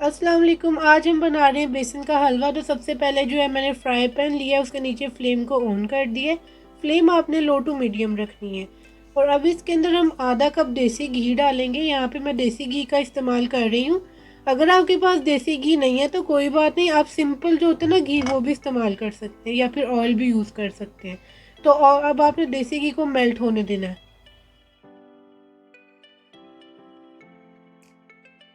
अस्सलाम वालेकुम। आज हम बना रहे हैं बेसन का हलवा। तो सबसे पहले जो है मैंने फ्राई पैन लिया, उसके नीचे फ्लेम को ऑन कर दिए। फ्लेम आपने लो टू मीडियम रखनी है। और अब इसके अंदर हम आधा कप देसी घी डालेंगे। यहाँ पे मैं देसी घी का इस्तेमाल कर रही हूँ। अगर आपके पास देसी घी नहीं है तो कोई बात नहीं, आप सिंपल जो होता है ना घी, वो भी इस्तेमाल कर सकते हैं या फिर ऑयल भी यूज़ कर सकते हैं। तो और अब आपने देसी घी को मेल्ट होने देना है।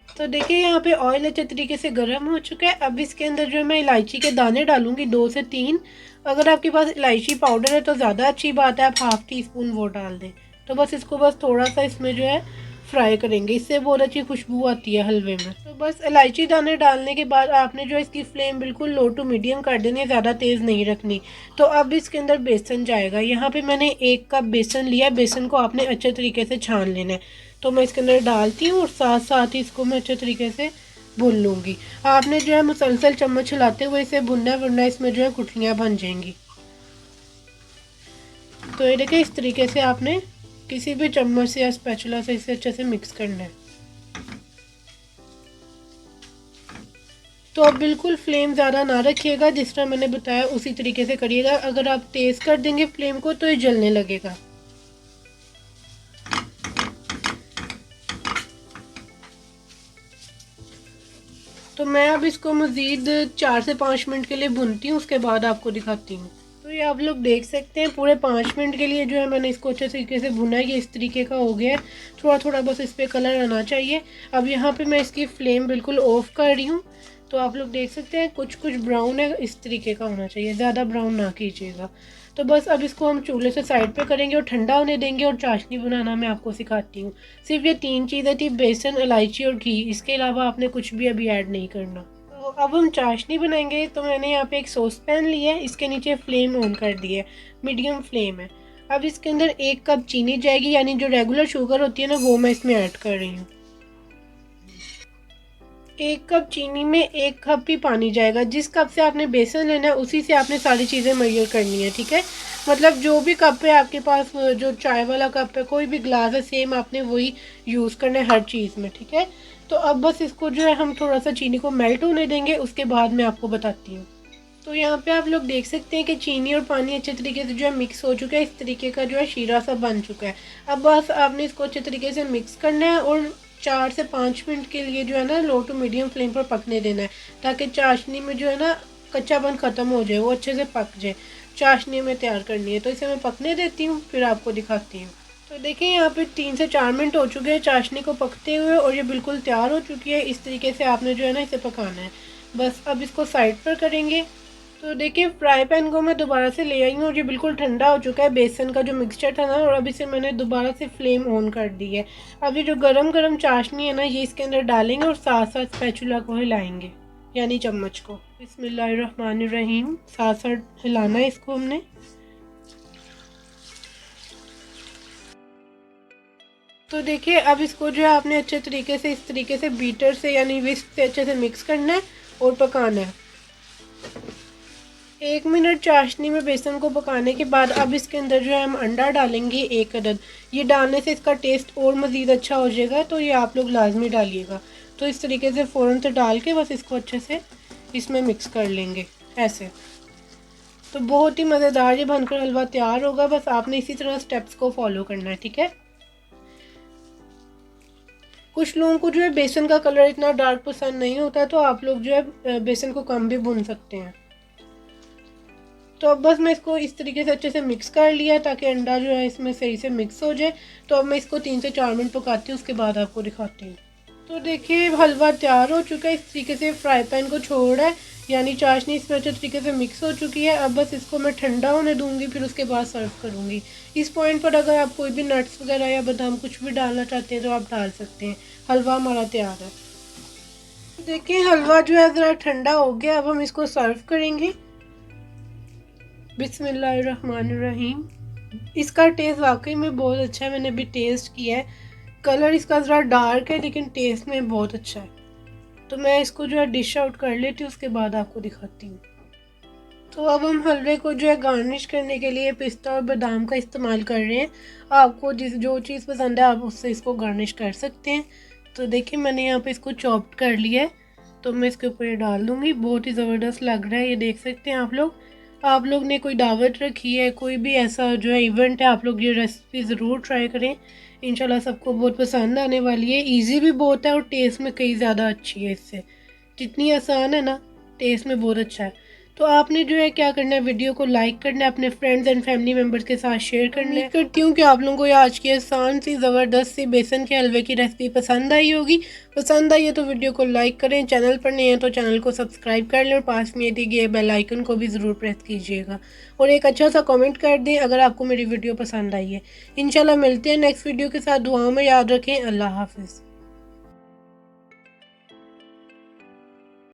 तो देखिए यहाँ पे ऑयल अच्छे तरीके से गर्म हो चुका है। अब इसके अंदर जो है मैं इलायची के दाने डालूंगी, 2 से 3। अगर आपके पास इलायची पाउडर है तो ज़्यादा अच्छी बात है, आप हाफ टी स्पून वो डाल दें। तो बस इसको बस थोड़ा सा इसमें जो है फ्राई करेंगे, इससे बहुत अच्छी खुशबू आती है हलवे में। तो बस इलायची दाने डालने के बाद आपने जो इसकी फ्लेम बिल्कुल लो टू मीडियम कर देनी है, ज़्यादा तेज़ नहीं रखनी। तो अब इसके अंदर बेसन जाएगा। यहाँ पे मैंने 1 कप बेसन लिया। बेसन को आपने अच्छे तरीके से छान लेना है। तो मैं इसके अंदर डालती हूँ और साथ साथ ही इसको मैं अच्छे तरीके से भून लूँगी। आपने जो है मुसलसल चम्मच हिलाते हुए इसे भुनना वरना इसमें जो है गुठलियाँ बन जाएंगी। तो ये देखिए, इस तरीके से आपने किसी भी चम्मच से या स्पैचुला से इसे अच्छे से मिक्स करना है। तो अब बिल्कुल फ्लेम ज़्यादा ना रखिएगा, जिस तरह मैंने बताया उसी तरीके से करिएगा। अगर आप तेज़ कर देंगे फ्लेम को तो ये जलने लगेगा। तो मैं अब इसको मज़ीद 4 से 5 मिनट के लिए भूनती हूँ, उसके बाद आपको दिखाती हूँ। तो ये आप लोग देख सकते हैं, पूरे 5 मिनट के लिए जो है मैंने इसको अच्छे तरीके से भुना है। ये इस तरीके का हो गया है। थोड़ा थोड़ा बस इस पर कलर आना चाहिए। अब यहाँ पे मैं इसकी फ्लेम बिल्कुल ऑफ कर रही हूँ। तो आप लोग देख सकते हैं कुछ कुछ ब्राउन है, इस तरीके का होना चाहिए, ज़्यादा ब्राउन ना कीजिएगा। तो बस अब इसको हम चूल्हे से साइड पे करेंगे और ठंडा होने देंगे। और चाशनी बनाना मैं आपको सिखाती हूँ। सिर्फ ये 3 चीज़ें थी, बेसन, इलायची और घी। इसके अलावा आपने कुछ भी अभी ऐड नहीं करना। तो अब हम चाशनी बनाएंगे। तो मैंने यहाँ पे एक सॉस पैन लिया है, इसके नीचे फ्लेम ऑन कर दी है, मीडियम फ्लेम है। अब इसके अंदर 1 कप चीनी जाएगी, यानी जो रेगुलर शुगर होती है ना, वो मैं इसमें ऐड कर रही हूँ। 1 कप चीनी में 1 कप ही पानी जाएगा। जिस कप से आपने बेसन लेना है उसी से आपने सारी चीज़ें मेजर करनी है, ठीक है। मतलब जो भी कप है आपके पास, जो चाय वाला कप है, कोई भी ग्लास है, सेम आपने वही यूज़ करना है हर चीज़ में, ठीक है। तो अब बस इसको जो है हम थोड़ा सा चीनी को मेल्ट होने देंगे, उसके बाद मैं आपको बताती हूँ। तो यहाँ पे आप लोग देख सकते हैं कि चीनी और पानी अच्छे तरीके से जो है मिक्स हो चुका है। इस तरीके का जो है शीरा सा बन चुका है। अब बस आपने इसको अच्छे तरीके से मिक्स करना है और 4 से 5 मिनट के लिए जो है ना लो टू मीडियम फ्लेम पर पकने देना है, ताकि चाशनी में जो है ना कच्चापन ख़त्म हो जाए, वो अच्छे से पक जाए। चाशनी में तैयार करनी है, तो इसे मैं पकने देती हूँ, फिर आपको दिखाती हूँ। तो देखिए यहाँ पे 3 से 4 मिनट हो चुके हैं चाशनी को पकते हुए, और ये बिल्कुल तैयार हो चुकी है। इस तरीके से आपने जो है ना इसे पकाना है। बस अब इसको साइड पर करेंगे। तो देखिए फ्राई पैन को मैं दोबारा से ले आई हूँ और ये बिल्कुल ठंडा हो चुका है, बेसन का जो मिक्सचर था ना। और अब इसे मैंने दोबारा से फ्लेम ऑन कर दी है। अब ये जो गरम गरम चाशनी है ना, ये इसके अंदर डालेंगे और साथ साथ स्पैचुला को हिलाएंगे, यानी चम्मच को। बिस्मिल्लाहिर्रहमानिर्रहीम। साथ साथ हिलाना है इसको हमने। तो देखिए अब इसको जो है आपने अच्छे तरीके से इस तरीके से बीटर से यानी विस्क से अच्छे से मिक्स करना है और पकाना है। 1 मिनट चाशनी में बेसन को पकाने के बाद अब इसके अंदर जो है हम अंडा डालेंगे, 1 अदद। ये डालने से इसका टेस्ट और मज़ीद अच्छा हो जाएगा, तो ये आप लोग लाजमी डालिएगा। तो इस तरीके से फ़ौरन से डाल के बस इसको अच्छे से इसमें मिक्स कर लेंगे, ऐसे। तो बहुत ही मज़ेदार ये बनकर हलवा तैयार होगा। बस आपने इसी तरह स्टेप्स को फॉलो करना है, ठीक है। कुछ लोगों को जो है बेसन का कलर इतना डार्क पसंद नहीं होता, तो आप लोग जो है बेसन को कम भी भून सकते हैं। तो अब बस मैं इसको इस तरीके से अच्छे से मिक्स कर लिया ताकि अंडा जो है इसमें सही से मिक्स हो जाए। तो अब मैं इसको 3 से 4 मिनट पकाती हूँ, उसके बाद आपको दिखाती हूँ। तो देखिए हलवा तैयार हो चुका है। इस तरीके से फ्राई पैन को छोड़ा है, यानी चाशनी इसमें अच्छे तरीके से मिक्स हो चुकी है। अब बस इसको मैं ठंडा होने दूंगी, फिर उसके बाद सर्व करूँगी। इस पॉइंट पर अगर आप कोई भी नट्स वगैरह या बादाम कुछ भी डालना चाहते हैं तो आप डाल सकते हैं। हलवा हमारा तैयार है। देखिए हलवा जो है ज़रा ठंडा हो गया, अब हम इसको सर्व करेंगे। बिस्मिल्लाहिर्रहमानिर्रहीम। इसका टेस्ट वाकई में बहुत अच्छा है, मैंने अभी टेस्ट किया है। कलर इसका ज़रा डार्क है लेकिन टेस्ट में बहुत अच्छा है। तो मैं इसको जो है डिश आउट कर लेती हूँ, उसके बाद आपको दिखाती हूँ। तो अब हम हलवे को जो है गार्निश करने के लिए पिस्ता और बादाम का इस्तेमाल कर रहे हैं। आपको जो चीज़ पसंद है आप उससे इसको गार्निश कर सकते हैं। तो देखिए मैंने यहाँ पे इसको चॉप्ड कर लिया है। तो मैं इसके ऊपर ये डाल दूँगी। बहुत ही ज़बरदस्त लग रहा है, ये देख सकते हैं आप लोग। आप लोग ने कोई दावत रखी है, कोई भी ऐसा जो है इवेंट है, आप लोग ये रेसिपी ज़रूर ट्राई करें। इंशाल्लाह सबको बहुत पसंद आने वाली है। इजी भी बहुत है और टेस्ट में कई ज़्यादा अच्छी है इससे। जितनी आसान है ना, टेस्ट में बहुत अच्छा है। तो आपने जो है क्या करना है, वीडियो को लाइक करना है, अपने फ्रेंड्स एंड फैमिली मेम्बर्स के साथ शेयर करना है। उम्मीद करती हूँ कि आप लोगों को ये आज की आसान सी ज़बरदस्त सी बेसन के हलवे की रेसिपी पसंद आई होगी। पसंद आई है तो वीडियो को लाइक करें, चैनल पर नए हैं तो चैनल को सब्सक्राइब कर लें और पास में दिए गए बेल आइकन को भी ज़रूर प्रेस कीजिएगा और एक अच्छा सा कमेंट कर दें अगर आपको मेरी वीडियो पसंद आई है। इंशाल्लाह मिलते हैं नेक्स्ट वीडियो के साथ। दुआओं में याद रखें। अल्लाह हाफिज़।